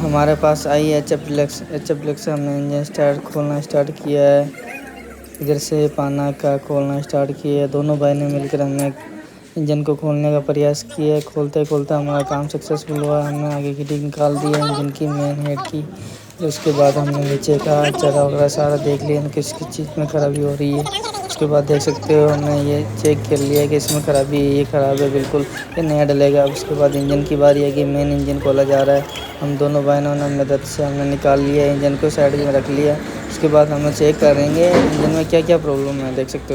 हमारे पास I H F deluxe से हमने इंजन खोलना स्टार्ट किया है। इधर से पाना का खोलना स्टार्ट किया है। दोनों भाई ने मिलकर हमने इंजन को खोलने का प्रयास किया। खोलते खोलते हमारा काम सक्सेसफुल हुआ। हमने आगे की टिक निकाल दी है इंजन की, मेन हेड की। उसके बाद हमने नीचे का जगह वगैरह सारा देख लिया किस किस चीज़ में ख़राबी हो रही है। उसके बाद देख सकते हो हमने ये चेक कर लिया है कि इसमें ख़राबी है, ये ख़राब है बिल्कुल, ये नया डलेगा। उसके बाद इंजन की बारी है कि मेन इंजन खोला जा रहा है। हम दोनों भाइयों ने मदद से हमने निकाल लिया इंजन को, साइड में रख लिया। उसके बाद हम चेक करेंगे इंजन में क्या क्या प्रॉब्लम है, देख सकते हो।